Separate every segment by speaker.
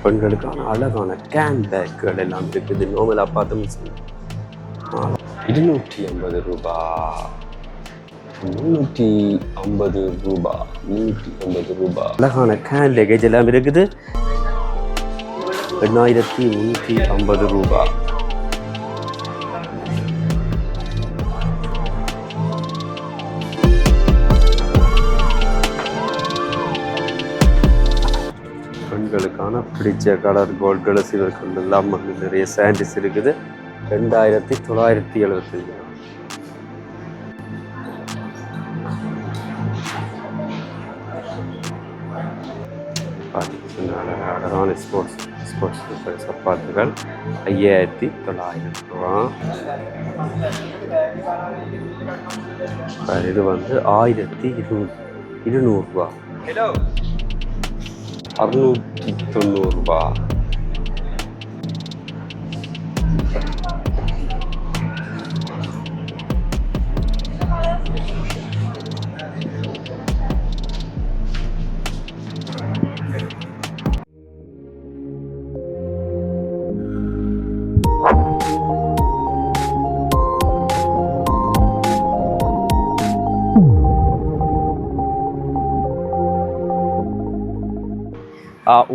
Speaker 1: பெண்களுக்கான அழகான கேன் பேக்குகள் எல்லாம் இருக்குது. நோமலாக பார்த்தோம் 250 ரூபாய், 350 ரூபாய், 350 ரூபாய். அழகான கேன் லக்கேஜ் எல்லாம் இருக்குது. 8350 ரூபாய். பெண்களுக்கான பிடிச்ச கலர் கோல்டு சில்வர் கலர் எல்லாம் வந்து நிறைய சாண்டீஸ் இருக்குது. 2975. அழகான ஸ்போர்ட்ஸ் சப்பாத்துகள் 5900 ரூபா. இது வந்து 1200 ரூபா. 690 ரூபா.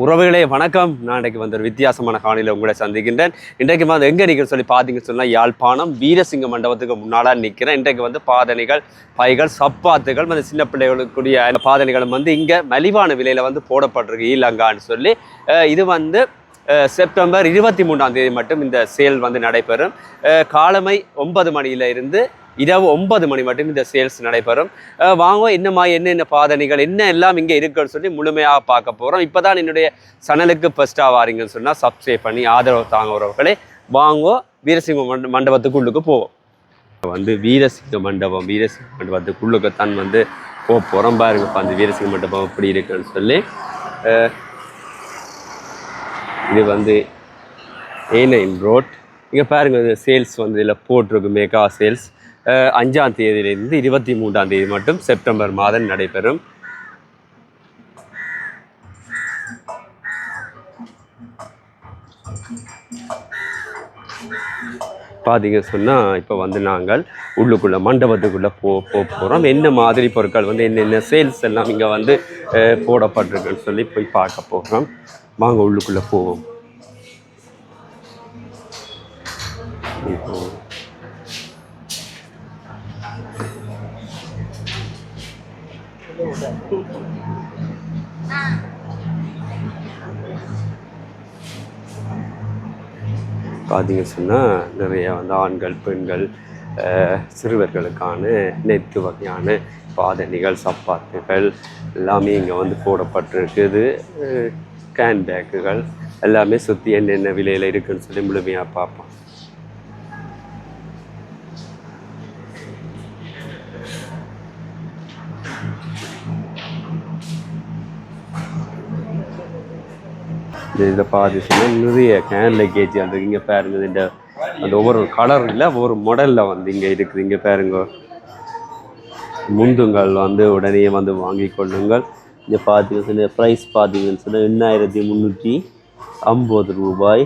Speaker 1: உறவுகளே வணக்கம். நான் இன்றைக்கு வந்து ஒரு வித்தியாசமான காணியில் உங்களை சந்திக்கின்றேன். இன்றைக்கு வந்து எங்கே நிற்கிறேன்னு சொல்லி பார்த்தீங்கன்னு சொன்னால் யாழ்ப்பாணம் வீரசிங்க மண்டபத்துக்கு முன்னாடி நிற்கிறேன். இன்றைக்கு வந்து பாதணிகள், பைகள், சப்பாத்துகள் வந்து சின்ன பிள்ளைகளுக்குரிய பாதணிகளும் வந்து இங்கே மலிவான விலையில் வந்து போடப்பட்டிருக்கு ஈலங்கான்னு சொல்லி. இது வந்து செப்டம்பர் 23ஆம் தேதி மட்டும் இந்த சேல் வந்து நடைபெறும். காலமை 9 மணியில இருந்து இரவு 9 மணி மட்டும் இந்த சேல்ஸ் நடைபெறும். வாங்க என்னென்ன பாதணிகள் என்ன எல்லாம் இங்கே இருக்குன்னு சொல்லி முழுமையாக பார்க்க போகிறோம். இப்போ தான் என்னுடைய சேனலுக்கு ஃபர்ஸ்ட்டாக வாரீங்கன்னு சொன்னால் சப்ஸ்கிரைப் பண்ணி ஆதரவு தாங்க உறவுகளே. வாங்கோ வீரசிங்க மண்டபத்துக்குள்ளுக்கு போவோம். வந்து வீரசிங்க மண்டபத்துக்குள்ளுக்குத்தான் வந்து போகிறோம். பாருங்க அந்த வீரசிங்க மண்டபம் எப்படி இருக்குன்னு சொல்லி. இது வந்து A9 ரோட். இங்கே பாருங்கள் சேல்ஸ் வந்து இதில் போட்டிருக்கு. மெகா சேல்ஸ் 5ஆம் தேதியிலிருந்து 23ஆம் தேதி மட்டும் செப்டம்பர் மாதம் நடைபெறும். பார்த்தீங்க சொன்னால் இப்போ வந்து நாங்கள் உள்ளுக்குள்ளே மண்டபத்துக்குள்ளே போகிறோம். என்ன மாதிரி பொருட்கள் வந்து என்னென்ன சேல்ஸ் எல்லாம் இங்கே வந்து போடப்பட்டிருக்குன்னு சொல்லி போய் பார்க்க போகிறோம். வாங்க உள்ளுக்குள்ளே போவோம். பார்த்தீங்க சொன்னால் நிறைய வந்து ஆண்கள், பெண்கள், சிறுவர்களுக்கான நெத்து வகையான பாதணிகள், சப்பாத்துகள் எல்லாமே இங்கே வந்து போடப்பட்டிருக்குது. கேன் பேக்குகள் எல்லாமே சுற்றி என்னென்ன விலையில் இருக்குதுன்னு சொல்லி முழுமையாக பார்ப்போம். இதில் பார்த்துச்சுன்னா நிறைய கேன் லக்கேஜ் அந்த இங்கே பாருங்க. இந்த அந்த ஒவ்வொரு கலரில் ஒவ்வொரு மாடலில் வந்து இங்கே இருக்குது. இங்கே பாருங்க முந்துங்கள் வந்து உடனே வந்து வாங்கி கொள்ளுங்கள். இங்கே பார்த்தீங்கன்னு சொல்லி ப்ரைஸ் பார்த்தீங்கன்னு சொன்னால் 8350 ரூபாய்.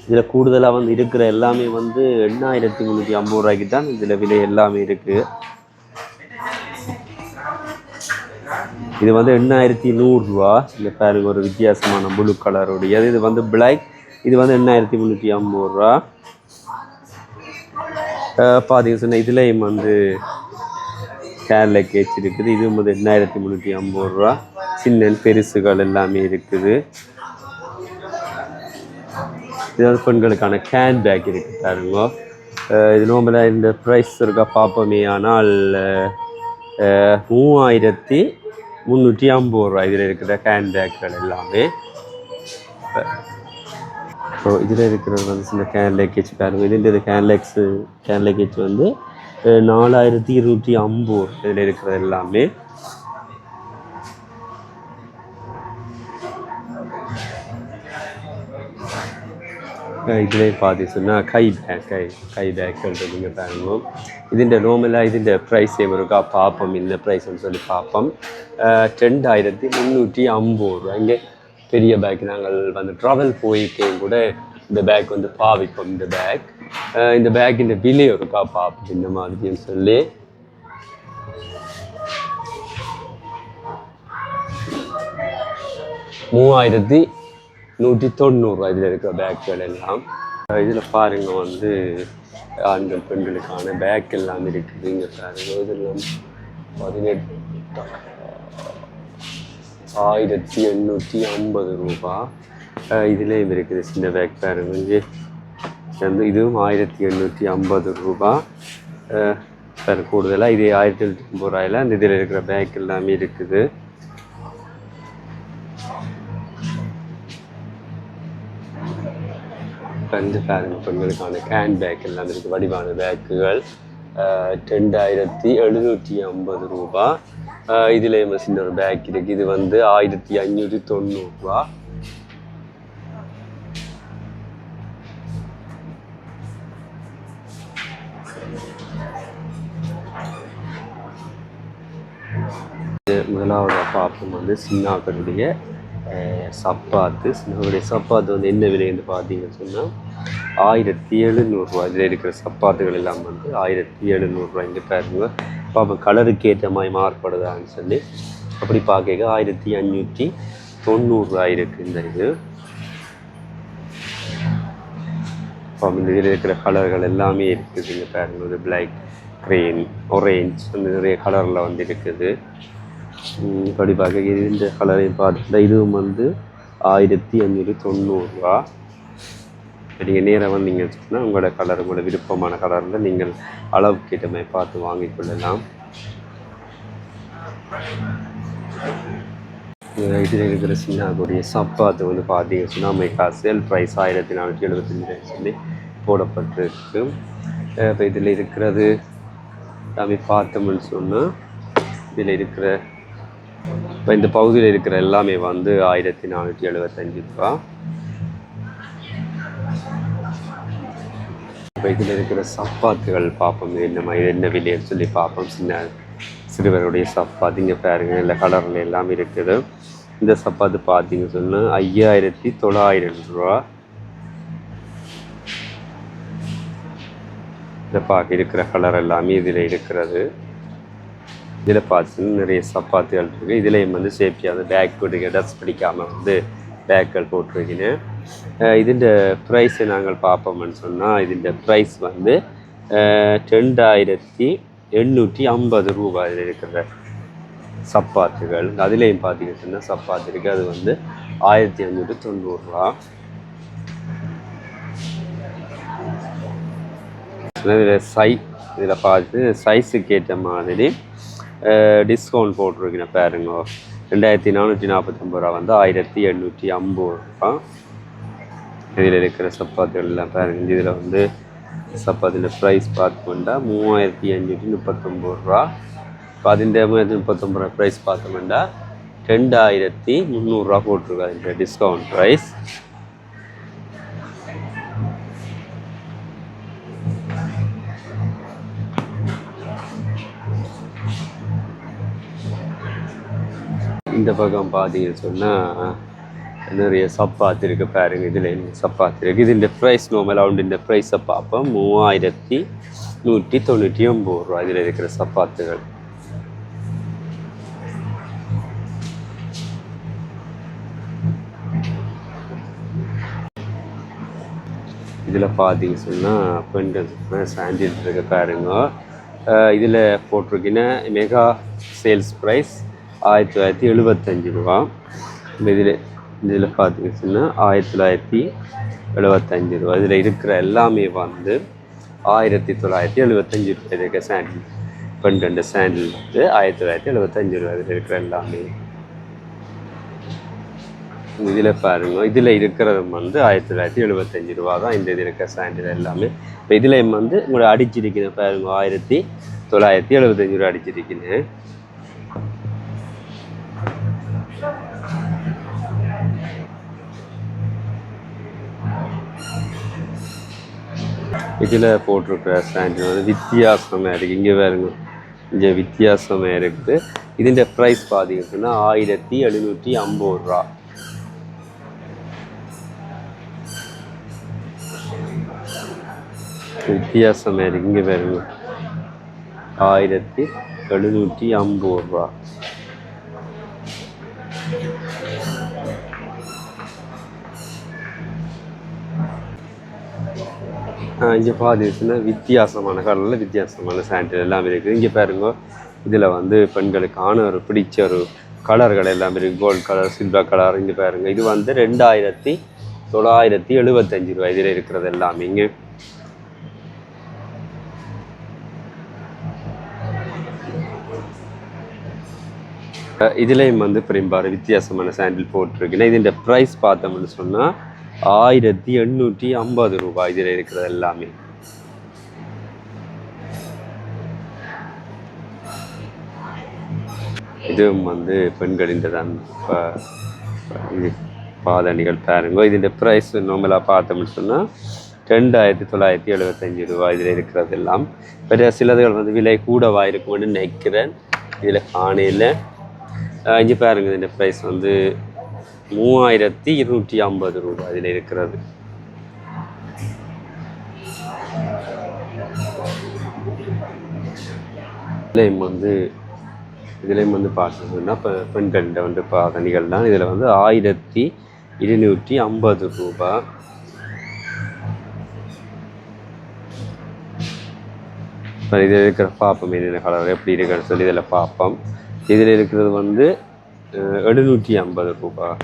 Speaker 1: இதில் கூடுதலாக வந்து இருக்கிற எல்லாமே வந்து 8350 ரூபாய்க்கு தான் இதில் விலை எல்லாமே இருக்குது. இது வந்து 8100 ரூபா. இங்கே பாருங்க ஒரு வித்தியாசமான ப்ளூ கலருடையது. இது வந்து பிளாக். இது வந்து 8350 ரூபா. பார்த்தீங்கன்னு சொன்னால் இதுலேயும் வந்து கேன் லக்கேஜ் இருக்குது. இது வந்து 8350 ரூபா. சின்ன பெருசுகள் எல்லாமே இருக்குது. இது வந்து பெண்களுக்கான கேன் பேக் இருக்குது பாருங்க. இது நோம்பல இந்த ப்ரைஸ் இருக்கா பார்ப்போமே. ஆனால் 3350 ரூபா இதில் இருக்கிற கேன் பேக்குகள் எல்லாமே. இதில் இருக்கிறது வந்து சின்ன கேன் லக்கேஜ் பாருங்க. இதுன்றது கேன் லக்கேஜ் வந்து 4250 இதில் இருக்கிறது எல்லாமே. ഇതിലേക്ക് പാതിച്ചുന്ന കൈ ബാക്കുകൾ நீங்கள் பாருங்க. ഇതിൻ്റെ നോർമലായി ഇതിൻ്റെ പ്രൈസ് ചെയ്യുമ്പോൾ പാപ്പം ഇന്ന പ്രൈസ് சொல்லி പാപ്പം 2350 ரூபா. இங்கே பெரிய பேக் நாங்கள் வந்து ட்ராவல் போய்க்கையும் கூட இந்த பேக் வந்து பாவிப்போம். இந்த பேக் இந்த விலை ஒருக்கா பார்ப்போம் இந்த மாதிரின்னு சொல்லி. $3190 இதில் இருக்கிற பேக்குகள் எல்லாம். இதில் பாருங்க வந்து ஆண்கள் பெண்களுக்கான பேக் எல்லாம் இருக்குது. இங்கே பாருங்க இதெல்லாம் 1850 இதுலேயும் இருக்குது சின்ன பேக் பாருங்க. இங்கே இதுவும் 1850 கூடுதலாக இது 1750 அந்த இதில் இருக்கிற பேக் எல்லாமே இருக்குது. பாருங்க பெண்களுக்கான கேன் பேக் எல்லாம் இருக்குது. வடிவான பேக்குகள் 2750 இதுலேயும் சின்ன ஒரு பேக் இருக்குது. இது வந்து 1590. முதலாவது பார்ப்போம் வந்து சின்னாக்களுடைய சப்பாத்து. சின்னாக்களுடைய சப்பாத்து வந்து என்ன விலைன்னு பார்த்தீங்கன்னு சொன்னால் 1700. இதில் இருக்கிற சப்பாத்துகள் எல்லாம் வந்து 1700. இங்கே பாருங்க பார்ப்போம் கலருக்கு ஏற்ற மாதிரி மாறுபடுதான்னு சொல்லி. அப்படி பார்க்க 1590 இருக்குது இந்த இது. இந்த இதில் இருக்கிற கலர்கள் எல்லாமே இருக்குது. இங்கே பாருங்க ஒரு பிளாக், க்ரீன், ஆரேஞ்ச் அந்த நிறைய கலரில் வந்து இருக்குது. இப்படி பார்க்க இந்த கலரையும் பார்த்துட்டா இதுவும் வந்து 1590. நீங்கள் நேராக வந்தீங்க சொன்னால் உங்களோட கலர், உங்களோட விருப்பமான கலரில் நீங்கள் அளவுக்கு ஏற்ற மாதிரி பார்த்து வாங்கிக்கொள்ளலாம். இதில் இருக்கிற சின்னாவுடைய சப்பாத்து வந்து பார்த்தீங்க சொன்னால் அமெரிக்கா சேல் ப்ரைஸ் 1475 சொல்லி போடப்பட்டிருக்கு. இப்போ இதில் இருக்கிறது எல்லாமே பார்த்தோம்னு சொன்னால் இதில் இருக்கிற இப்போ இந்த பகுதியில் இருக்கிற எல்லாமே வந்து 1475. இப்போ இதில் இருக்கிற சப்பாத்துகள் பார்ப்போம் என்ன மாதிரி என்ன விலைன்னு சொல்லி பார்ப்போம். சிறுவருடைய சப்பாத்து இங்கே பாருங்க இல்லை கலரில் எல்லாமே இருக்குது. இந்த சப்பாத்து பார்த்தீங்க சொன்னால் 5900. இதை பார்க்க இருக்கிற கலர் எல்லாமே இதில் இருக்கிறது. இதில் பார்த்து நிறைய சப்பாத்துகள் இருக்குது. இதுலேயும் வந்து சேஃப்டியாக பேக் போட்டு டஸ்ட் பிடிக்காமல் வந்து பேக்குகள் போட்டிருக்கேன். இதுன்ற ப்ரைஸை நாங்கள் பார்ப்போம்னு சொன்னால் இதுன்ற ப்ரைஸ் வந்து 2850 இதில் இருக்கிற சப்பாத்துகள். அதுலேயும் பார்த்தீங்கன்னு சொன்னால் சப்பாத்து இருக்குது. அது வந்து 1590. இதில் பார்த்து சைஸுக்கு ஏற்ற மாதிரி டிஸ்கவுண்ட் போட்டிருக்கேன் பாருங்க. 2449 வந்து 1850. இதில் இருக்கிற சப்பாத்துகள் எல்லாம் பாருங்க. இதில் வந்து சப்பாத்தின் ப்ரைஸ் பார்த்தோம்னா 3539. இப்போ அதில் 3539 ப்ரைஸ் பார்த்தோம்னா 2300 போட்டிருக்கு அதில் டிஸ்கவுண்ட் ப்ரைஸ். இந்த பக்கம் பார்த்தீங்கன்னு சொன்னால் நிறைய சப்பாத்து இருக்குது பாருங்க. இதில் சப்பாத்து இருக்குது. இது இந்த ப்ரைஸ் நார்மல் அவுண்ட் இந்த ப்ரைஸை பார்ப்போம் 3199. இதில் இருக்கிற சப்பாத்துகள் இதில் பார்த்தீங்க சொன்னால் பெண்கள் சாண்டில் இருக்க பாருங்க. இதில் போட்டிருக்கீங்கன்னா மெகா சேல்ஸ் ப்ரைஸ் 1975. இதில் பார்த்தீங்க சொன்னால் 1975. இதில் இருக்கிற எல்லாமே வந்து 1975 இருக்க சாண்டில். பெண்கள் சாண்டில் வந்து 1975. இதில் இருக்கிற எல்லாமே இதில் பாருங்க. இதில் இருக்கிறது வந்து 1975 தான் இந்த இது இருக்க சாண்டில் எல்லாமே. இப்போ இதில் வந்து உங்களை அடிச்சிருக்கேன் பாருங்க 1975 அடிச்சிருக்கேன். இதில் போட்டிருக்கிற சாண்டில் வந்து வித்தியாசமாக இருக்குது. இங்கே பாருங்க இங்கே வித்தியாசமாக இருக்குது. இதுன்ற ப்ரைஸ் பார்த்தீங்கன்னா 1750. வித்தியாசமாக இருக்கு. இங்கே பாருங்க 1750 ரூபா. இங்கே பார்த்தீங்கன்னா வித்தியாசமான கலரில் வித்தியாசமான சாண்டில் எல்லாம் இருக்குது. இங்கே பாருங்க இதில் வந்து பெண்களுக்கான ஒரு பிடிச்ச ஒரு கலர்கள் எல்லாம் இருக்குது. Gold colour, silver colour. இங்கே பாருங்க இது வந்து 2975 ரூபா இதில் இருக்கிறது எல்லாமே. இங்கே இதுலேயும் வந்து பெரும்பாலும் வித்தியாசமான சாண்டில் போட்டிருக்குன்னா இதுன்ற ப்ரைஸ் பார்த்தோம்னு சொன்னால் 1850 ரூபாய் இதில் இருக்கிறது எல்லாமே. இதுவும் வந்து பெண்களின் தான் பாதணிகள் பாருங்க. இதுன்ற ப்ரைஸ் நார்மலாக பார்த்தோம்னு சொன்னால் 2975 ரூபாய் இதில் இருக்கிறது எல்லாம். வேறு சிலதுகள் வந்து விலை கூடவா இருக்கும்னு நினைக்கிறேன். இதில் காணையில் இங்கே பாருங்க இந்த ப்ரைஸ் வந்து 3250 ரூபாய் இதில் இருக்கிறது. இதுலேயும் வந்து பார்த்தோம்னா இப்போ பெண்கள்கிட்ட வந்து பாதணிகள் தான். இதில் வந்து 1250 ரூபாய். இப்போ இதில் இருக்கிற பார்ப்போம் என்னென்ன கலர் எப்படி இருக்குன்னு சொல்லி இதில் பார்ப்போம். இதில் இருக்கிறது வந்து 750 ரூபாய்.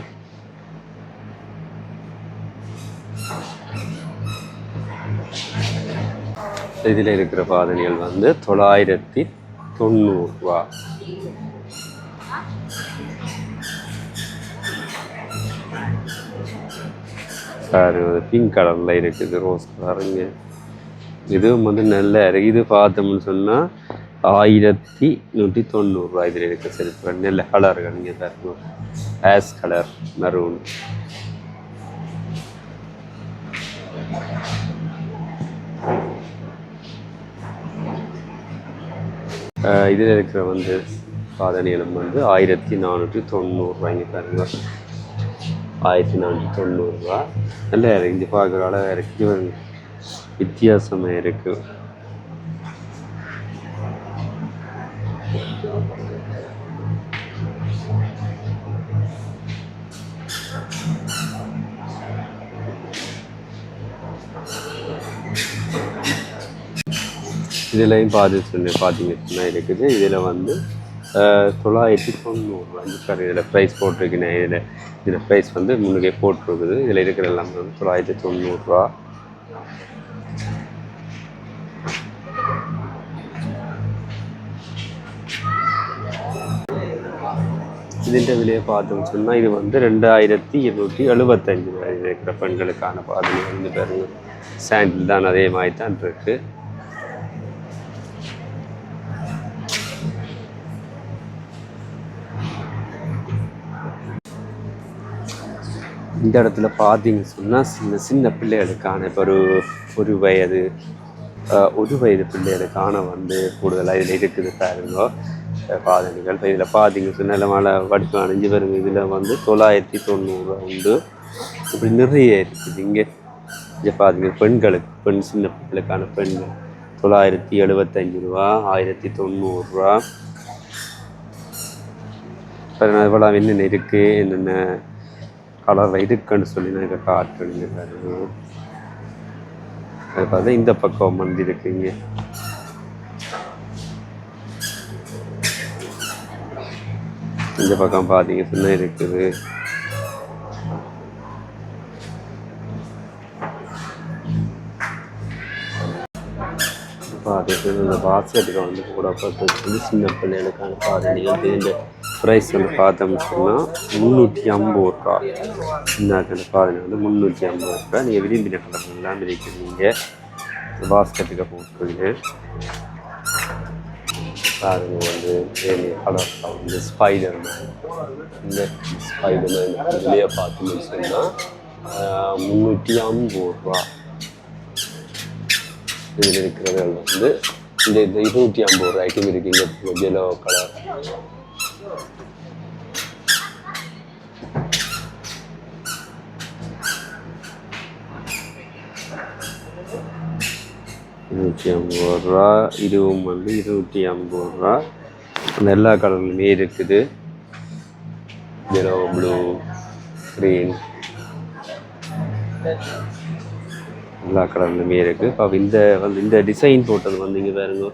Speaker 1: இதில் இருக்கிற பாதணிகள் வந்து 990 ரூபா. சார் பிங்க் கலரில் இருக்குது, ரோஸ் கலருங்க. இதுவும் வந்து நல்லா இருக்குது. இது பார்த்தோம்னு சொன்னால் 1190 ரூபா இதில் இருக்க செல்ஃபு. நல்ல கலர்கள் இங்கே தான் இருக்கும். As colour, maroon. இதில் இருக்கிற வந்து பாதணிகளும் வந்து 1490 ரூபா. இங்கே பாருங்க 1490 ரூபா. நல்லா இருக்குது. இங்கே பார்க்குற அளவாக இருக்குது, வித்தியாசமாக இருக்குது. இதுலையும் பார்த்தீங்கன்னா இருக்குது. இதில் வந்து 990 ரூபா இதில் ப்ரைஸ் போட்டிருக்குண்ணே. இதில் ப்ரைஸ் வந்து முன்னுக்கே போட்டிருக்குது. இதில் இருக்கிற எல்லாமே வந்து 990 ரூபா. இதுன்ற விலையை பார்த்தோம்னு சொன்னால் இது வந்து 2275 ரூபாய். இது இருக்கிற பெண்களுக்கான பாதணி வந்து பாருங்க சாண்டில் தான் அதே மாதிரி தான் இருக்குது. இந்த இடத்துல பார்த்தீங்கன்னு சொன்னால் சின்ன பிள்ளைகளுக்கான இப்போ ஒரு வயது பிள்ளைகளுக்கான வந்து கூடுதலாக இதில் இருக்குது பாருங்க பாதணிகள். இப்போ இதில் பார்த்தீங்கன்னு சொன்னால் மழை வடிப்பு அணிஞ்சு வருங்க. இதில் வந்து 990 உண்டு. இப்படி நிறைய இருக்குது. இங்கே பார்த்தீங்க பெண் சின்ன பிள்ளைகளுக்கான பெண்கள் 975 ரூபா, 1090 ரூபா. இப்போ இவ்வளோ என்னென்ன இருக்குது, என்னென்ன கலரில் இருக்குன்னு சொல்லி நான் இதை காட்டுறேங்க. அது பார்த்தா இந்த பக்கம் வந்து இருக்குங்க. இந்த பக்கம் பார்த்தீங்க சொன்னால் இருக்குது. பார்த்துட்டு இந்த பாஸ்கெட்டுக்கு வந்து கூட பார்த்து சின்ன பிள்ளைகளுக்கான பாதணிகள். இந்த ப்ரைஸ் வந்து பார்த்தோம்னு சொன்னால் 350 ரூபா. சின்ன பாதணி வந்து 350 ரூபா. நீங்கள் விரும்பின கலர்லாம் இருக்கிறீங்க. பாஸ்கெட்டுக்கு போட்டுருங்க. பாருங்க வந்து கலர் வந்து ஸ்பைடர்மேன். இந்த ஸ்பைடர்மேன் இதுலேயே பார்த்தோம்னு சொன்னால் 350 ரூபா. இதில் இருக்கிறது வந்து இந்த 250 ரூபாய்க்கும் இருக்குது. இந்த எல்லோ கலர். 150 ரூபா. இதுவும் வந்து 250 ரூபா. அந்த எல்லா கலர்லையுமே இருக்குது. எல்லோ, ப்ளூ, க்ரீன் எல்லா கலர்லையுமே இருக்குது. இப்போ இந்த டிசைன் போட்டது வந்து இங்கே பாருங்க.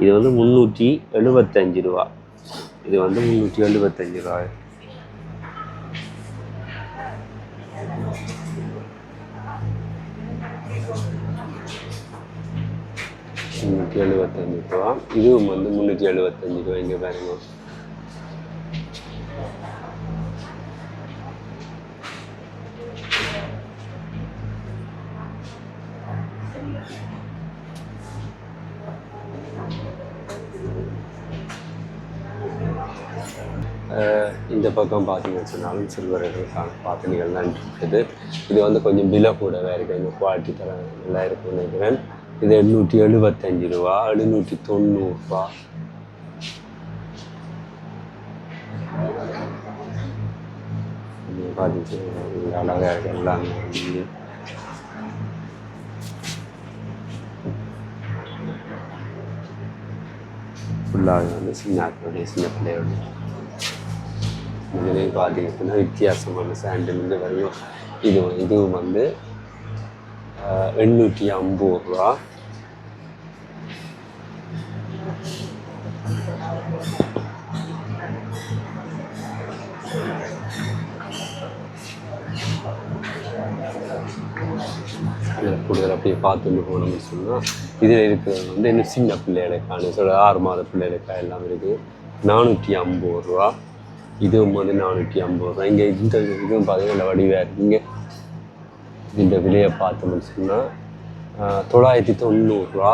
Speaker 1: இது வந்து 375 ரூபா. இது வந்து 375 ரூபா. ரூபா. இதுவும் வந்து 375 ரூபா. இங்கே பாருங்க. இந்த பக்கம் பார்த்தீங்கன்னு சொன்னாலும் சில்வர்களுக்கான பாத்தினிகள் தான் இருக்குது. இது வந்து கொஞ்சம் விலை கூடவே இருக்குது. இந்த குவாலிட்டி தர நல்லா இருக்குன்னு நினைக்கிறேன். இது 875 ரூபா. 790 ரூபா. பார்த்தீங்கன்னா அழகாக இருக்குது எல்லாமே. ஃபுல்லாக வந்து சின்ன பிள்ளையோட இதுலேயும் பார்த்தீங்கன்னா வித்தியாசமான சாண்டில் வந்து வரும். இதுவும் வந்து 850 ரூபா. இதில் கூடுதல் அப்படியே பார்த்துட்டு போனோம்னு சொன்னால் இதில் இருக்கிறது வந்து இன்னும் சின்ன பிள்ளைகளுக்கான 6 மாத பிள்ளைகளுக்காக எல்லாம் இருக்குது. 450 ரூபா. இதுவும் வந்து 450 ரூபா. இங்கே இதுவும் பார்த்தீங்கன்னா வடிவாக இருக்குங்க. இந்த விலையை பார்த்தோம்னு சொன்னால் 990 ரூபா.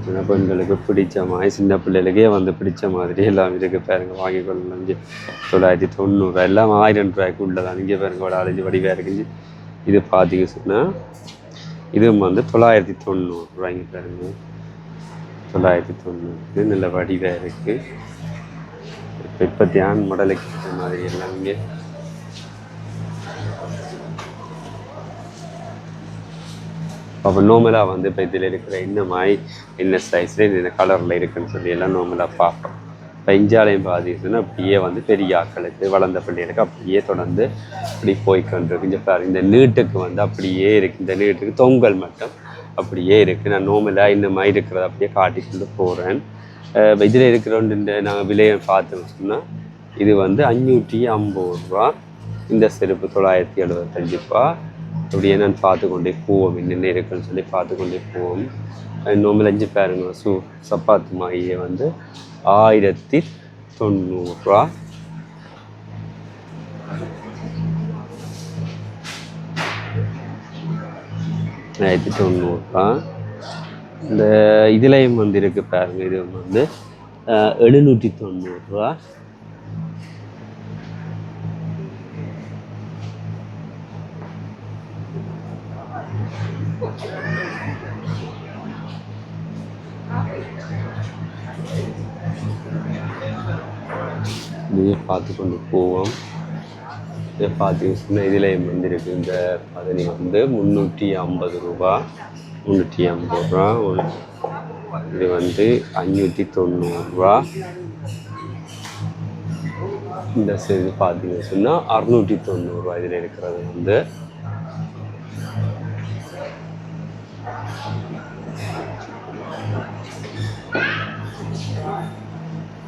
Speaker 1: சின்ன பெண்களுக்கு பிடிச்ச மாதிரி சின்ன பிள்ளைகளுக்கே வந்து பிடிச்ச மாதிரி எல்லாம் இருக்குது பாருங்க. வாங்கி கொள்ளலாம். 990 எல்லாம் 1000 ரூபாய்க்கு உள்ளதான். இங்கே பாருங்க ஒரு அலைஞ்சு வடிவாக இருக்குங்க. இது பார்த்தீங்க சொன்னால் இதுவும் வந்து 990 ரூபாய்ங்க பாருங்க. 990 நல்ல வடிவாக இருக்குது. இப்போ தியான் மாடலுக்கு இருக்கிற மாதிரி எல்லாம் இங்கே அப்போ நோமலாக வந்து இப்போ இதில் இருக்கிற என்ன சைஸில் என்ன கலரில் இருக்குன்னு சொல்லி எல்லாம் நோமலாக பார்ப்போம். இப்போ இஞ்சாலையும் பார்த்தீங்கன்னா அப்படியே வந்து பெரிய ஆக்களுக்கு வளர்ந்த பிள்ளைகளுக்கு அப்படியே தொடர்ந்து இப்படி போய்கொண்டிருக்கு. இந்த நீட்டுக்கு வந்து அப்படியே இருக்குது. இந்த நீட்டுக்கு தொங்கல் மட்டும் அப்படியே இருக்குது. நான் நோமலாக இந்த மாதிரி இருக்கிறத அப்படியே காட்டிக்கொண்டு போகிறேன். இதில் இருக்கிற நாங்கள் விலையை பார்த்தோம்னு சொன்னால் இது வந்து 550 ரூபா. இந்த செருப்பு 975 ரூபா. அப்படியே நான் பார்த்து கொண்டே போவோம். என்னென்ன இருக்குன்னு சொல்லி பார்த்து கொண்டே போவோம். நோம்பலஞ்சு பாருங்க. சப்பாத்து மாயே வந்து 1090 ரூபா. இந்த இதுலையும் வந்து இருக்கு பாருங்க. இது வந்து 790 ரூபா. இதையே பார்த்து கொண்டு போவோம். இதை பார்த்தீங்கன்னா இதில் வந்துருக்கு. இந்த பதனி வந்து 350 ரூபா. 350 ரூபா. இது வந்து 590 ரூபா. இந்த இது பார்த்தீங்கன்னு சொன்னால் 690 ரூபா. இதில் இருக்கிறது வந்து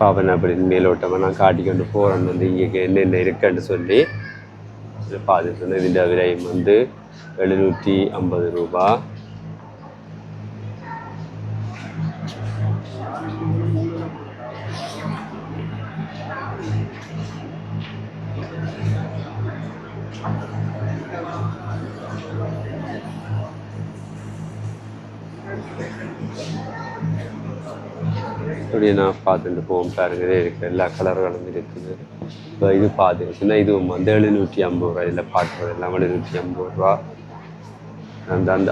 Speaker 1: பாவன் அப்படின்னு மேலோட்டமாக நான் காட்டிக்கொண்டு போகிறேன். வந்து இங்கே என்னென்ன இருக்குன்னு சொல்லி பார்த்து சொன்னேன். இந்த விலை வந்து 750 ரூபா. அப்படியே நான் பார்த்துட்டு போவோம். பாருங்கதே இருக்குது. எல்லா கலர்களும் இருக்குது. இப்போ இது பார்த்துச்சுன்னா இதுவும் வந்து 750 ரூபா. இதில் பார்க்குறது எல்லாம் 750 ரூபா.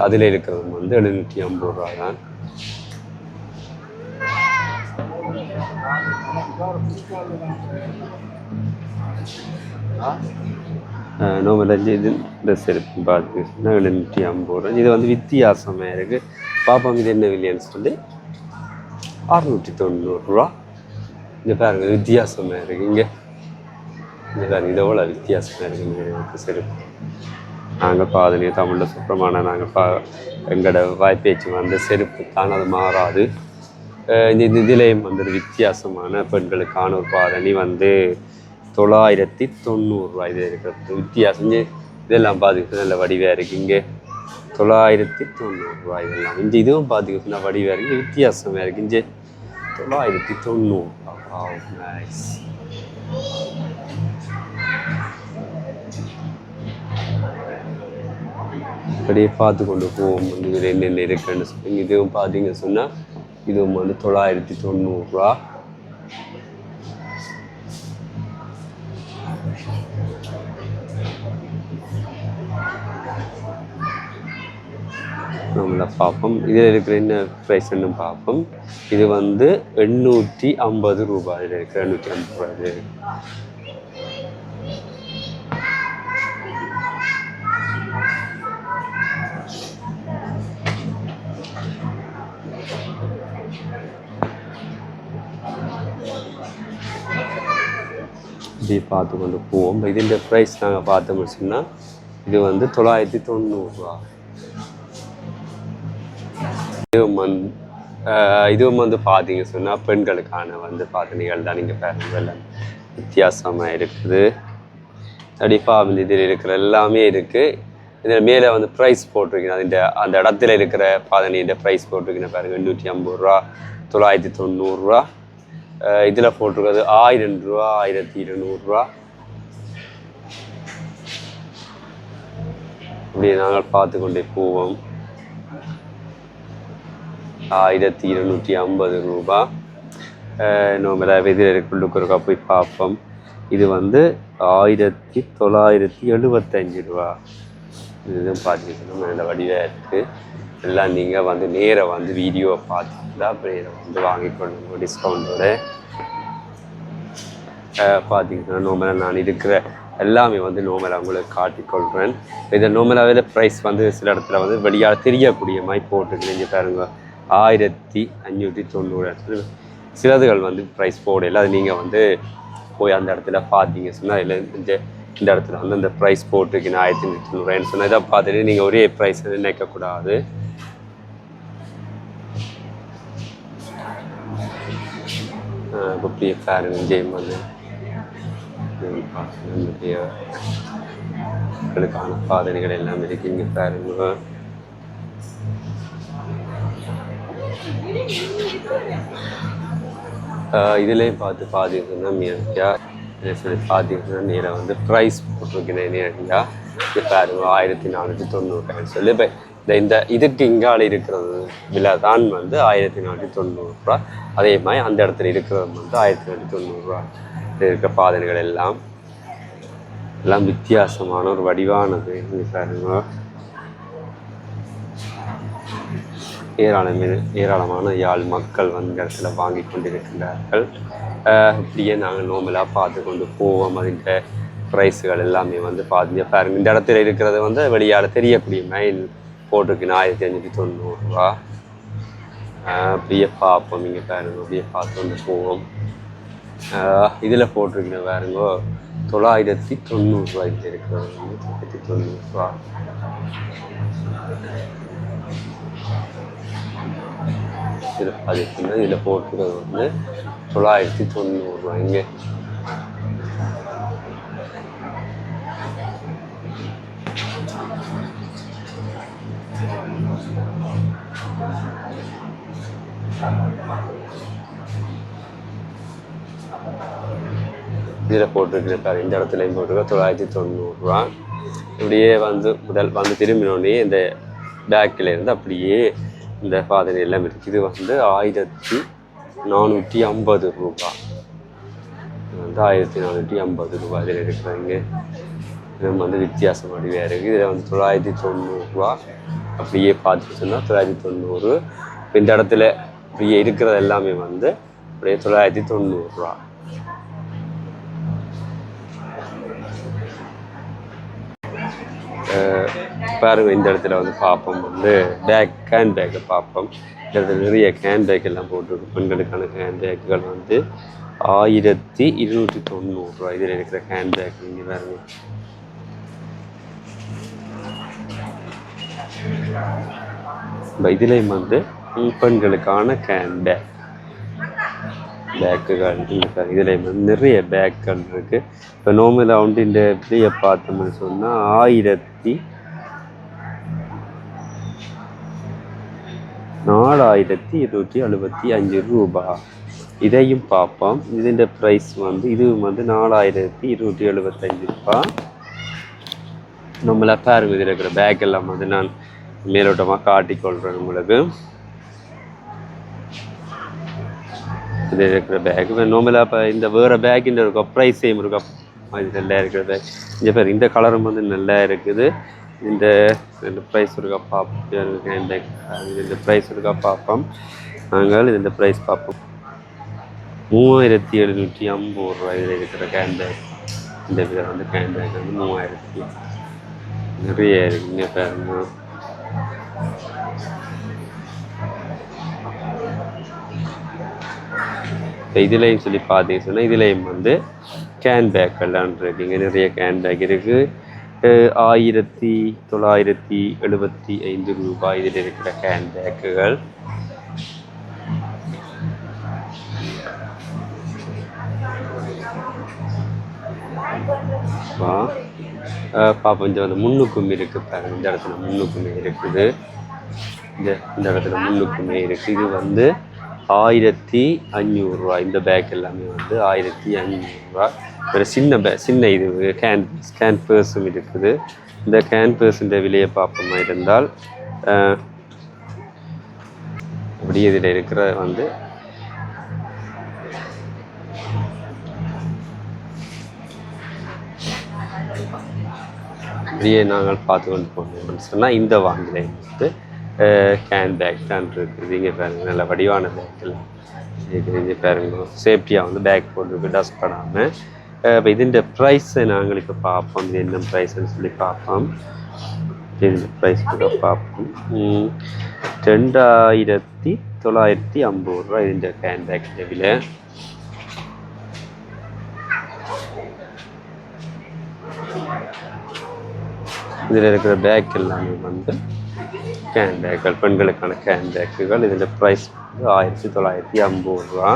Speaker 1: அதில் இருக்கிறது வந்து 750 ரூபா தான். நோம்பலஞ்சு இது இந்த செருப்பு பார்த்துக்கிட்டா 750 இது வந்து வித்தியாசமாக இருக்குது. பாப்போம் இது என்ன வில்லியன்னு சொல்லி 690 இந்த பாருங்க வித்தியாசமாக இருக்குது. இங்கே இந்த பாருங்க இதோட வித்தியாசமாக இருக்குது செருப்பு. நாங்கள் பாதனையை தமிழில் சுப்பிரமான நாங்கள் எங்களோட வாய்ப்பேச்சு வந்து செருப்பு தான் அது மாறாது. இந்த இதிலேயும் வந்து வித்தியாசமான பெண்களுக்கான ஒரு பாதணி வந்து 990 இது இருக்கிறது வித்தியாசம். இதெல்லாம் பார்த்துக்கிட்டு நல்ல வடிவாக இருக்குது. இங்கே 990 இதெல்லாம். இங்கே இதுவும் பார்த்துக்கிட்டுனா வடிவாக இருக்குது, வித்தியாசமாக இருக்குது. இங்கே 990. நைஸ். அப்படியே பார்த்து கொண்டு போவோம் வந்து இதில் என்னென்ன இருக்குன்னு சொல்லி. இதுவும் பார்த்தீங்க சொன்னால் இதுவும் வந்து 990. நம்மள பார்ப்போம் இதில் இருக்கிற என்ன ப்ரைஸ்ன்னு பார்ப்போம். இது வந்து 850 ரூபாயில் இருக்கிற 850 ரூபாய். இப்படி பார்த்து கொண்டு போவோம். இதுன்ற ப்ரைஸ் நாங்கள் பார்த்து முடிச்சோம்னா இது வந்து 990. இதுவும் வந்து பார்த்தீங்க சொன்னால் பெண்களுக்கான வந்து பாதணிகள் தான். நீங்கள் பாருங்கள் வித்தியாசமாக இருக்குது. கண்டிப்பாக இதில் இருக்கிற எல்லாமே இருக்குது. இதில் மேலே வந்து ப்ரைஸ் போட்டிருக்கீங்க. அந்த இடத்துல இருக்கிற பாதணியோட ப்ரைஸ் போட்டிருக்கீங்க பாருங்கள். 850 ரூபா, 990. இதில் போட்டிருக்கிறது 1000 ரூபா, 1200. இப்படி நாங்கள் பார்த்து கொண்டே போவோம். 1250 ரூபா. நம்ம இதில் இருக்கிற போய் பார்ப்போம். இது வந்து 1975 ரூபா. இதுதான் பார்த்துக்கிட்டோம். நல்ல வடிவாக இருக்குது. எல்லாம் நீங்கள் வந்து நேராக வந்து வீடியோவை பார்த்துக்கிட்டா அப்புறம் இதை வந்து வாங்கிக்கொள்ளுங்க டிஸ்கவுண்டோட. பார்த்திங்கன்னா நோமலாக நான் இருக்கிற எல்லாமே வந்து நோமலாக உங்களுக்கு காட்டிக்கொள்கிறேன். இதை நோமலாகவே ப்ரைஸ் வந்து சில இடத்துல வந்து வெளியாக தெரியக்கூடிய மாதிரி போட்டுக்கிறேன். இங்கே பாருங்க 1590. சிலதுகள் வந்து ப்ரைஸ் போடல. அது நீங்கள் வந்து போய் அந்த இடத்துல பார்த்தீங்க சொன்னால் இல்லை இந்த இடத்துல வந்து அந்த ப்ரைஸ் போட்டுருக்கீங்க 1990 சொன்னால் இதை பார்த்துட்டு நீங்கள் ஒரே ப்ரைஸ் நினைக்கக்கூடாது. அப்படியே பாருங்க ஜெயம் வந்து மக்களுக்கான பாதனைகள் எல்லாம் இருக்கு. இங்கே பாருங்க இதுலேயும் பார்த்து பார்த்தீங்கன்னா நேரடியாக சொல்லி பார்த்தீங்கன்னா நேராக வந்து ப்ரைஸ் போட்டிருக்கேன் நேரடியாக. இது பாருங்க 1490 சொல்லி இப்போ இந்த இதுக்கு இங்கால இருக்கிறது விலை தான் வந்து 1490 ரூபா. அதே மாதிரி அந்த இடத்துல இருக்கிறது வந்து 1490 ரூபா. இருக்க பாதனைகள் எல்லாம் வித்தியாசமான ஒரு வடிவானது. பாருங்க ஏராளமான யாழ் மக்கள் வந்து இடத்துல வாங்கி கொண்டிருக்கின்றார்கள். இப்படியே நாங்கள் நோம்பலாக பார்த்து கொண்டு போவோம். அதில் ப்ரைஸுகள் எல்லாமே வந்து பார்த்து பாருங்க. இந்த இடத்துல இருக்கிறது வந்து வெளியால் தெரியக்கூடிய மைல் போட்டிருக்கு 1590 ரூபா. அப்படியே பார்ப்போம். இங்கே பாருங்க அப்படியே பார்த்து கொண்டு போவோம். இதில் போட்டிருக்கீங்க பாருங்க 990 ரூபாய்க்கு இருக்கிறது வந்து 990 ரூபா. இதில் பார்த்தீங்கன்னா இதில் போட்டிருக்கிறது வந்து 990 ரூபாய்ங்க. இதில் போட்டுருக்காரு இந்த இடத்துலையும் போட்டிருக்கா 990 ரூபா. இப்படியே வந்து திரும்பினோடனே இந்த பேக்கில் இருந்து அப்படியே இந்த பாதனை எல்லாம் இருக்குது. இது வந்து 1450 ரூபா. இது வந்து 1450 ரூபா இதில் இருக்கிறாங்க. இது வந்து வித்தியாசம் வடிவாக இருக்குது. இதில் வந்து 990 ரூபா. அப்படியே பார்த்துட்டு சொன்னால் 990. இப்போ இந்த இடத்துல அப்படியே இருக்கிறது எல்லாமே வந்து அப்படியே 990 ரூபா. பாருங்க இந்த இடத்துல வந்து பார்ப்போம் வந்து கேன் பேக்கை பார்ப்போம். இந்த இடத்துல நிறைய கேன் பேக் எல்லாம் போட்டிருக்கு. பெண்களுக்கான கேன் பேக்குகள் வந்து 1290 இதில் இருக்கிற கேன் பேக் நீங்கள் பாருங்க. இதுலேயும் வந்து பெண்களுக்கான கேன் பேக்குகள் இதுலேயும் வந்து நிறைய பேக்குகள் இருக்குது. இப்போ நார்மலாக வந்து இந்த இப்படியே பார்த்தோம்னு சொன்னால் 4275 ரூபா. இதையும் பார்ப்போம். இதோட ப்ரைஸ் வந்து இதுவும் வந்து 4275 ரூபா. நம்மள பாருங்க இதில் இருக்கிற பேக் எல்லாம் வந்து நான் மேலோட்டமாக காட்டிக்கொள்கிறேன் உங்களுக்கு. இதில் இருக்கிற பேக் நார்மலாக இப்போ இந்த வேறு பேக்கின் இருக்கா ப்ரைஸ் சேம் இருக்கா இது நல்லா இருக்கிற பேக். இந்த பேர் இந்த கலரும் வந்து நல்லா இருக்குது. இந்த ப்ரைஸ் இருக்கா பார்ப்போம். ஹேண்ட் பேக் இந்த ப்ரைஸ் இருக்கா பார்ப்போம். நாங்கள் இந்த ப்ரைஸ் பார்ப்போம். 3750 ரூபா இதில் இருக்கிற ஹேண்ட் பேக். இந்த இதில் வந்து ஹேண்ட் பேக் வந்து 3000 நிறைய இருக்குங்க பாருங்க. இதுலேயும் சொல்லி பார்த்தீங்க சொன்னால் இதுலேயும் வந்து கேன் பேக் எல்லாம் இருக்குங்க. நிறைய கேன் பேக் இருக்குது. 1975 ரூபாய் இதில் இருக்கிற கேன் பேக்குகள். பாப்பா இந்த வந்து முன்னுக்குமே இருக்குது பாருங்க. இந்த இடத்துல முன்னுக்குமே இருக்குது. இந்த இடத்துல முன்னுக்குமே இருக்குது. இது வந்து 1500 ரூபா. இந்த பேக் எல்லாமே வந்து 1500 ரூபா. ஒரு சின்ன இது கேன் பர்ஸும் இருக்குது. இந்த கேன் பர்ஸுன்ற விலையை பார்ப்போமா இருந்தால் அப்படி இதில் இருக்கிற வந்து அப்படியே நாங்கள் பார்த்து கொண்டு போகணும்னு சொன்னால் இந்த வாங்கிலே வந்து கேன் பேக் தான் இருக்குது. இங்கே பாருங்க நல்ல வடிவான பேக்கெல்லாம் இருக்குது. இங்கே பாருங்க சேஃப்டியாக வந்து பேக் போட்டுருக்கு டஸ்ட் படாமல். இப்போ இதுன்ற ப்ரைஸை நாங்கள் இப்போ பார்ப்போம். இது என்ன ப்ரைஸ்ன்னு சொல்லி பார்ப்போம். இந்த ப்ரைஸ் கூட பார்ப்போம். 2950 ரூபா இதுன்ற கேன் பேக் விலை. இதில் இருக்கிற பேக் எல்லாமே வந்து கேன் பேக்குகள் பெண்களுக்கான கேன் பேக்குகள். இதில் ப்ரைஸ் வந்து 1950 ரூபா.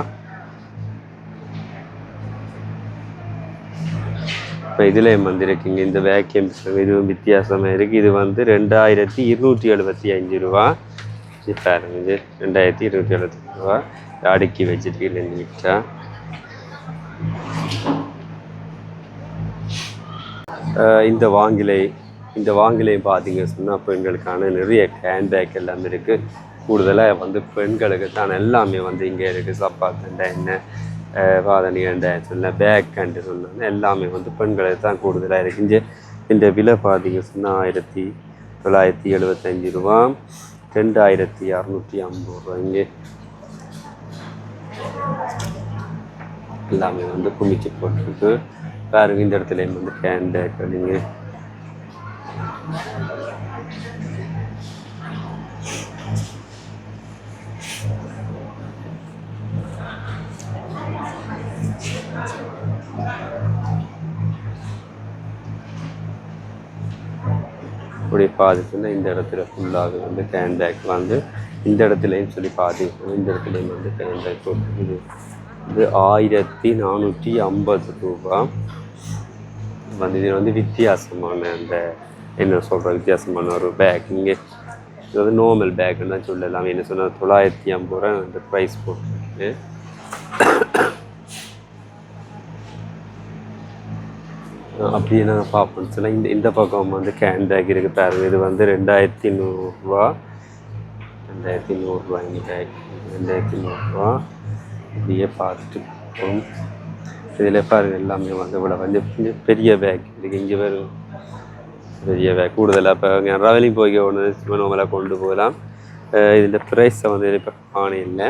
Speaker 1: இப்போ இதுலேயும் வந்து இருக்குங்க இந்த வேக்யூம் இதுவும் வித்தியாசமாக இருக்குது. இது வந்து 2275 ரூபா. இது பாருங்க இது 2275 ரூபா அடுக்கி வச்சுட்டு இல்லைன்னு இந்த வாங்கிலையும் பார்த்தீங்க சொன்னால் பெண்களுக்கான நிறைய கேன் பேக் எல்லாமே இருக்குது. கூடுதலாக வந்து பெண்களுக்கு தான் எல்லாமே வந்து இங்கே இருக்குது. சப்பாத்துண்டா என்ன பாதனிகண்டா சொன்னால் பேக் கண்டு சொன்னாங்க எல்லாமே வந்து பெண்களுக்கு தான் கூடுதலாக இருக்குது. இந்த விலை பார்த்தீங்க சொன்னால் 1975 ரூபா. 2650 ரூபா. இங்கே எல்லாமே வந்து குமிச்சு போட்டிருக்கு பாருங்க. இந்த இடத்துலையும் வந்து கேன் பேக் நீங்கள் அப்படி பார்த்துச்சுன்னா இந்த இடத்துல ஃபுல்லாக வந்து கேன் பேக் வந்து இந்த இடத்துலையும் சொல்லி பார்த்துக்கணும். இந்த இடத்துலையும் வந்து கேன் பேக் போட்டுருக்குது. இது 1450 ரூபா வந்து. இது வந்து வித்தியாசமான அந்த என்ன சொல்கிற வித்தியாசமான ஒரு பேக். இங்கே இது வந்து நார்மல் பேக்குன்னு தான் சொல்லலாம். என்ன சொன்னால் 950 ரூபா அந்த ப்ரைஸ் போட்டுருக்கு. அப்படியே நாங்கள் பார்ப்போம்னு சொன்னால் இந்த பக்கம் வந்து கேன் பேக் இருக்குது பாருங்கள். இது வந்து 2100 ரூபா. 2100 ரூபா இந்த பேக் 2100 ரூபா. இப்படியே பார்த்துட்டு போகும். இதில் பாருங்கள் எல்லாமே வந்து இவ்வளோ வந்து பெரிய பேக் இருக்குது. இங்கே வரும் பெரிய பேக் கூடுதலாக இப்போ ட்ராவலிங் போய் ஒன்று சிவனோமலை கொண்டு போகலாம். இதில் ப்ரைஸை வந்து இப்போ காண இல்லை.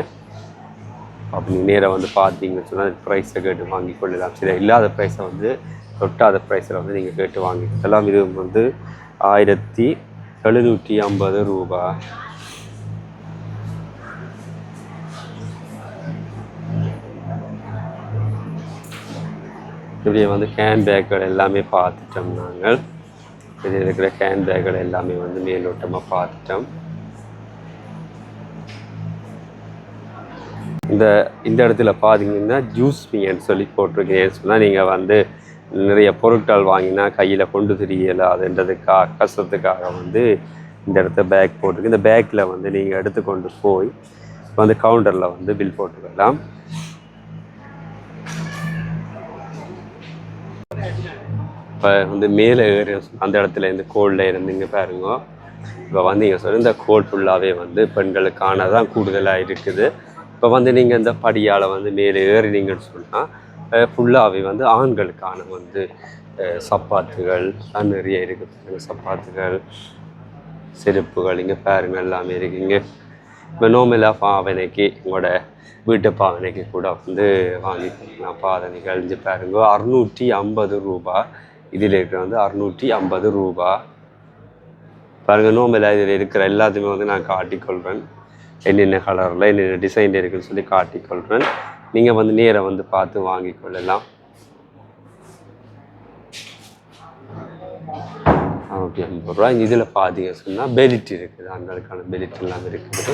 Speaker 1: அப்படி நேராக வந்து பார்த்தீங்கன்னு சொன்னால் ப்ரைஸை கேட்டு வாங்கி கொள்ளலாம். சில இல்லாத ப்ரைஸை வந்து தொட்டாத ப்ரைஸில் வந்து நீங்கள் கேட்டு வாங்கிக்கலாம். இது வந்து 1750 ரூபா. இப்படியே வந்து கேன் பேக்குகள் எல்லாமே பார்த்துட்டோம். நாங்கள் இதில் இருக்கிற கேன் பேக்குகள் எல்லாமே வந்து மேலோட்டமாக பார்த்துட்டோம். இந்த இடத்துல பார்த்தீங்கன்னா ஜூஸ் மீன்னு சொல்லி போட்டிருக்கேன்னு சொன்னால் நீங்கள் வந்து நிறைய பொருட்கள் வாங்கினா கையில் கொண்டு தெரியலாதுன்றதுக்காக கஷ்டத்துக்காக வந்து இந்த இடத்த பேக் போட்டிருக்கு. இந்த பேக்கில் வந்து நீங்கள் எடுத்துக்கொண்டு போய் வந்து கவுண்டரில் வந்து பில் போட்டுக்கலாம். இப்போ வந்து மேலே ஏறி அந்த இடத்துல இருந்து கோல்டில் இருந்துங்க பாருங்க. இப்போ வந்து நீங்கள் சொல்ல இந்த கோல் ஃபுல்லாகவே வந்து பெண்களுக்கானதான் கூடுதலாக இருக்குது. இப்போ வந்து நீங்கள் இந்த படியால் வந்து மேலே ஏறினீங்கன்னு சொன்னால் ஃபுல்லாகவே வந்து ஆண்களுக்கான வந்து சப்பாத்துகள் நிறைய இருக்குது. சப்பாத்துகள், செருப்புகள் இங்கே பாருங்க எல்லாமே இருக்குங்க. இப்போ நோமெல்லாம் பாவனைக்கு உங்களோட வீட்டு பாவனைக்கு கூட வந்து வாங்கிக்கலாம். பாதனைகள் இங்கே பாருங்க 650 ரூபா. இதில் இருக்கிற வந்து 650 ரூபா. பாருங்கள் நோமெல்லாம் இதில் இருக்கிற எல்லாத்தையுமே வந்து நான் காட்டிக்கொள்கிறேன். என்னென்ன கலரில் என்னென்ன டிசைன் இருக்குதுன்னு சொல்லி காட்டிக்கொள்கிறேன். நீங்கள் வந்து நேராக வந்து பார்த்து வாங்கிக்கொள்ளலாம். 650 ரூபா. இதில் பார்த்தீங்க சொன்னால் பெல்ட் இருக்குது. ஆண்களுக்கான பெல்ட் எல்லாம் இருக்குது.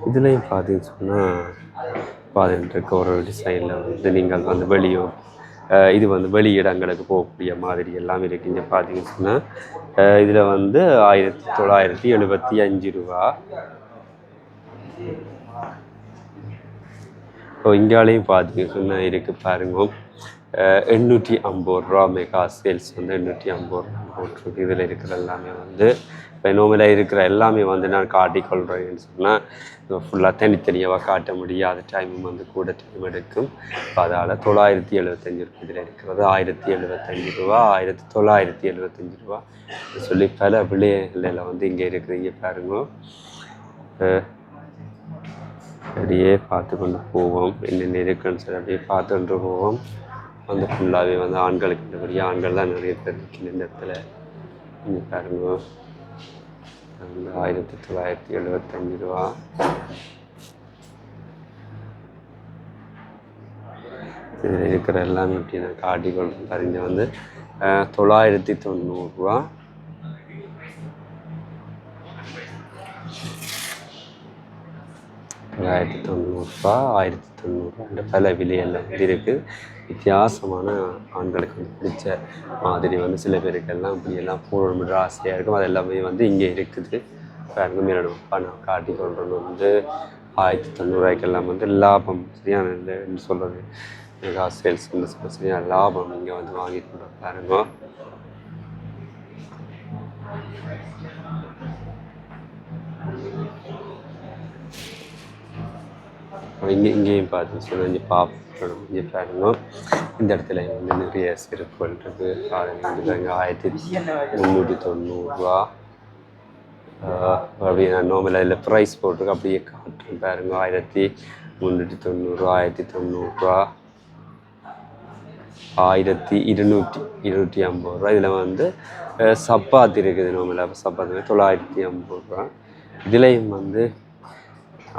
Speaker 1: இதுலேயும் பார்த்தீங்கன்னு சொன்னால் பாதிட்டு ஒரு டிசைனில் வந்து நீங்கள் வந்து வெளியோ இது வந்து வெளி இடங்களுக்கு போகக்கூடிய மாதிரி எல்லாம் இருக்குங்க. பார்த்தீங்கன்னு சொன்னால் இதில் வந்து 1975 ரூபா. இப்போ இங்காலையும் பார்த்தீங்கன்னு சொன்னால் இருக்குது பாருங்க 850 ரூபா. மெகா சேல்ஸ் வந்து 850 ரூபா போட்டிருக்கு. இதில் இருக்கிற எல்லாமே வந்து இப்போ நோமில் இருக்கிற எல்லாமே வந்து நான் காட்டிக்கொள்கிறேன்னு சொன்னால் ஃபுல்லாக தனித்தனியாக காட்ட முடியாத டைமும் வந்து கூட டைம் எடுக்கும். இப்போ அதால் 975 ரூபா இதில் இருக்கிறது. 1075 ரூபா, 1975 ரூபா சொல்லி பல விலைகளில் வந்து இங்கே இருக்கிறீங்க பாருங்க. அப்படியே பார்த்து கொண்டு போவோம். என்னென்ன இருக்குன்னு சொல்லி அப்படியே பார்த்துட்டு போவோம். வந்து ஃபுல்லாகவே வந்து ஆண்களுக்கு இருந்தபடியே ஆண்கள் தான் நிறைய பேர் நிற்கணும் இந்த இடத்துல. இங்கே பாருங்க 1975 ரூபா. இதில் இருக்கிற எல்லாமே எப்படி நான் காட்டிக்கொள்கிறேன் பாருங்க. வந்து 990 ரூபா. 990 ரூபா, 1090 ரூபா. இந்த பல விலையெல்லாம் வந்து இருக்குது. வித்தியாசமான ஆண்களுக்கு வந்து பிடிச்ச மாதிரி வந்து சில பேருக்கெல்லாம் இப்படியெல்லாம் போடணுன்ற ஆசையாக இருக்கும். அது எல்லாமே வந்து இங்கே இருக்குது. பாருங்க மேலப்பா நான் காட்டிக்கொள்கிறோன்னு வந்து 1090 ரூபாய்க்கெல்லாம் வந்து லாபம் சரியான இல்லைன்னு சொல்கிறது. மெகா சேல்ஸ் வந்து சரியான லாபம் இங்கே வந்து வாங்கிட்டு கொண்டு பாருங்க. இங்கேயும் பார்த்து சொல்லி பார்ப்போம். இங்கே பாருங்க இந்த இடத்துல வந்து நிறைய செருப்புகள் இருக்குது. அது வந்து பாருங்க 1390 ரூபா. அப்படி நான் நோமல் அதில் ப்ரைஸ் போட்டிருக்கு அப்படியே காட்டுறேன் பாருங்க. 1390 ரூபா, 1090 ரூபா, 1250 ரூபா. இதில் வந்து சப்பாத்தி இருக்குது. நோமல் சப்பாத்தி 950 ரூபா. இதுலேயும் வந்து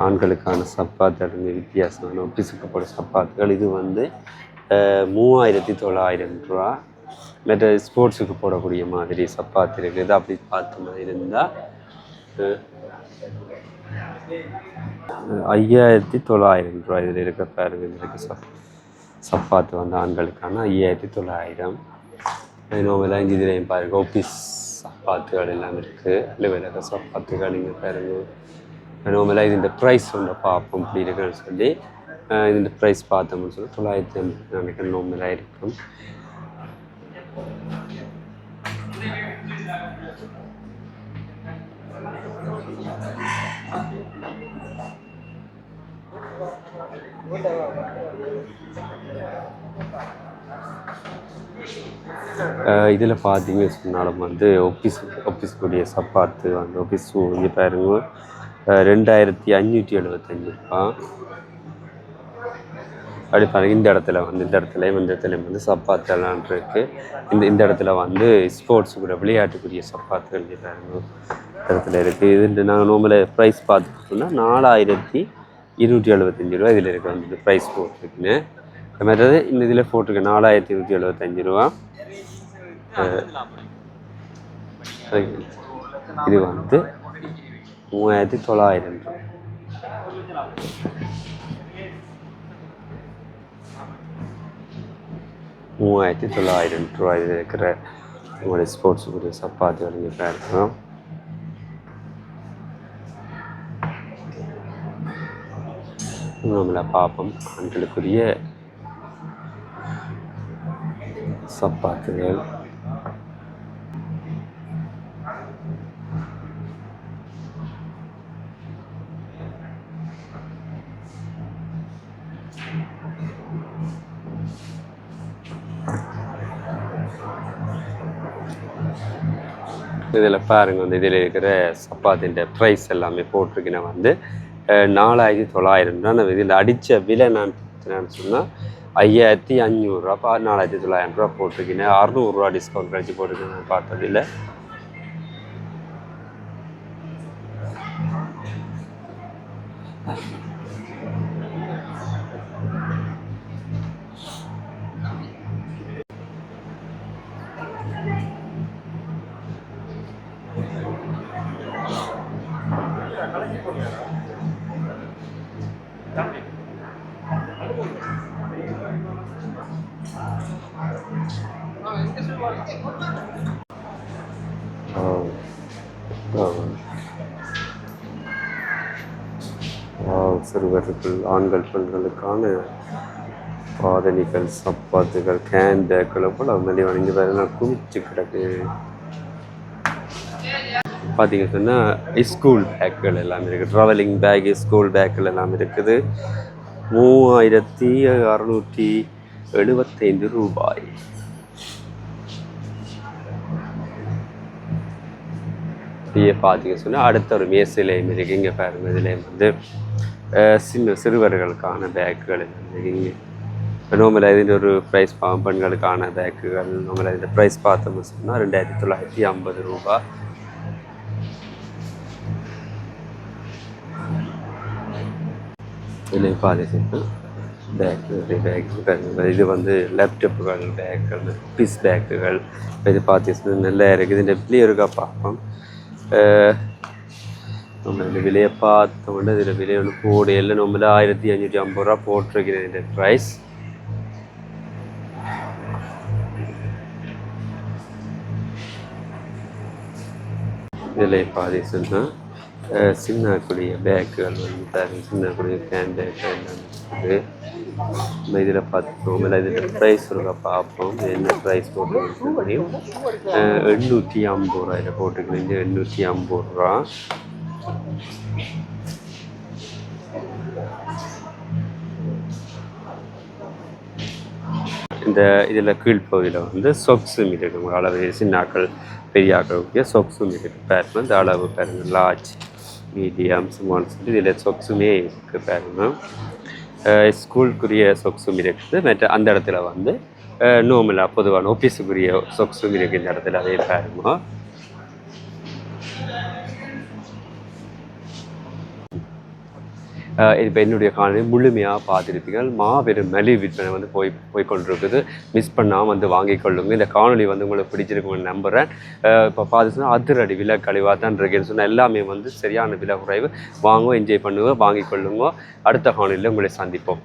Speaker 1: ஆண்களுக்கான சப்பாத்து அடங்கிய வித்தியாசமான பிசுக்கப்பட்ட சப்பாத்துகள். இது வந்து 3900 ரூபா. மற்ற ஸ்போர்ட்ஸுக்கு போடக்கூடிய மாதிரி சப்பாத்து இருக்குது. அப்படி பார்த்த மாதிரி இருந்தால் 5900 ரூபா. இதில் இருக்க பாருங்க. இதில் இருக்க சப்பாத்து வந்து ஆண்களுக்கான 5900. நோவெல்லாம் இதுலேயும் பாருங்க ஆஃபீஸ் சப்பாத்துகள் எல்லாம் இருக்குது. விலக சப்பாத்துகள் இங்கே பாருங்க. நோமெல்லாம் இது இந்த ப்ரைஸ் ஒன்று பார்ப்போம் இப்படி இருக்குன்னு சொல்லி இந்த ப்ரைஸ் பார்த்தோம்னு சொல்லி 950 நினைக்கிறேன் நோமெல்லாம் இருக்கும். இதில் பார்த்தீங்க சொன்னாலும் வந்து ஆஃபீஸ்க்குரிய சப்பாத்து வந்து ஆஃபீஸ் ஷூ இங்கே பாருங்க 2575 ரூபா. அப்படி பாருங்க இந்த இடத்துல வந்து இந்த இடத்துலையும் வந்து சப்பாத்தெல்லாம் இருக்குது. இந்த இடத்துல வந்து ஸ்போர்ட்ஸ் கூட விளையாட்டுக்குரிய சப்பாத்துகள் பாருங்க இடத்துல இருக்குது. இது நாங்கள் நோம்பில் ப்ரைஸ் பார்த்துட்டோம்னா 4275 ரூபா இதில் இருக்க வந்து ப்ரைஸ் போட்டிருக்குன்னு. அது மாதிரி இந்த இதில் போட்டிருக்கு 4275 ரூபா. இது வந்து 3900 ரூபா. 3900 ரூபா இதில் இருக்கிற உங்களுடைய ஸ்போர்ட்ஸுக்குரிய சப்பாத்தி வழங்கிட்டு இருக்கோம். நம்மளை பார்ப்போம் ஆண்களுக்குரிய சப்பாத்துகள். இதில் பாருங்கள் வந்து இதில் இருக்கிற சப்பாத்தின் ப்ரைஸ் எல்லாமே போட்டிருக்கேன் வந்து 4900 ரூபா. நான் இதில் அடித்த விலை நான் சொன்னால் 5500 ரூபா. 4900 ரூபா போட்டிருக்கேன். 600 ரூபா டிஸ்கவுண்ட் கழிச்சு போட்டிருக்கேன். நான் பார்த்ததில்லை. சிறுவர்கள் ஆண்கள் பெண்களுக்கான பாதணிகள் சப்பாத்துகள் கேன் பேக்கில் போல் அது வணங்கி பாருங்க குமிச்சு கிடக்கு. பார்த்தீங்க சொன்னால் ஸ்கூல் பேக்குகள் எல்லாமே இருக்குது. ட்ராவலிங் பேக்கு ஸ்கூல் பேக்கில் எல்லாமே இருக்குது. 3675 ரூபாய். அப்படியே பார்த்தீங்க சொன்னால் அடுத்த ஒரு மேசிலையும் இருக்குது. இங்கே பாருங்க இதுலேயும் வந்து சிறுவர்களுக்கான பேக்குகள் இருக்குங்க. நோம்பில் இதுன்ற ஒரு ப்ரைஸ் பெண்களுக்கான பேக்குகள் நோம்பில் இந்த ப்ரைஸ் பார்த்தோம்னு சொன்னால் 2950 ரூபா. இதில் பார்த்தீங்கன்னா பேக்கு இது வந்து லேப்டாப்புகள் பேக்குகள் பீஸ் பேக்குகள் இது பார்த்தீங்கன்னா நல்லா இருக்குது. இந்த விலையும் இருக்கா பார்ப்போம். நம்ம இந்த விலையை பார்த்தோம்னா இதில் விலை ஒன்று போடையில் நம்மள 1550 ரூபா போட்டிருக்கிறது இந்த ப்ரைஸ். இதில் பார்த்தீங்கன்னா சின்னக்கூடிய பேக்குகள் வந்து சின்னக்கூடிய கேன் பேக்குகள் எல்லாம் இருக்குது. நம்ம இதில் பார்த்துக்கோம். இதில் ப்ரைஸ் இருக்கா பார்ப்போம். என்ன ப்ரைஸ் போட்டுருக்கோம். 850 ரூபா இதில் போட்டுருக்கேன். 850 ரூபா. இந்த இதில் கீழ்ப்பகுதியில் வந்து சொக்ஸும் இருக்குது. உங்கள் அளவு சின்னாக்கள் பெரியாக்களுக்கு சொக்ஸும் இருக்குது. பேருங்க இந்த அளவு பாருங்க லார்ஜ் மீடியம் ஸ்மால் சொல்லி இதில் சொக்ஸுமே இருக்குது பாருங்க. ஸ்கூலுக்குரிய சொக்ஸும் இருக்குது. மற்ற அந்த இடத்துல வந்து நோமலாக பொதுவான ஆஃபீஸுக்குரிய சொக்ஸும் இருக்குது இந்த இடத்துல. அதே பாருங்க. இப்போ என்னுடைய காணொலி முழுமையாக பார்த்துருப்பீங்க. மாபெரும் மலிவு விற்பனை வந்து போய்கொண்டிருக்குது. மிஸ் பண்ணாமல் வந்து வாங்கிக்கொள்ளுங்க. இந்த காணொலி வந்து உங்களுக்கு பிடிச்சிருக்குன்னு நம்புகிறேன். இப்போ பார்த்துச்சுன்னா அதிரடி விலை கழிவாக தான் இருக்குன்னு சொன்னால் எல்லாமே வந்து சரியான விலை குறைவு. வாங்க என்ஜாய் பண்ணுங்க வாங்கிக்கொள்ளுங்க. அடுத்த காணொலியில் உங்களை சந்திப்போம்.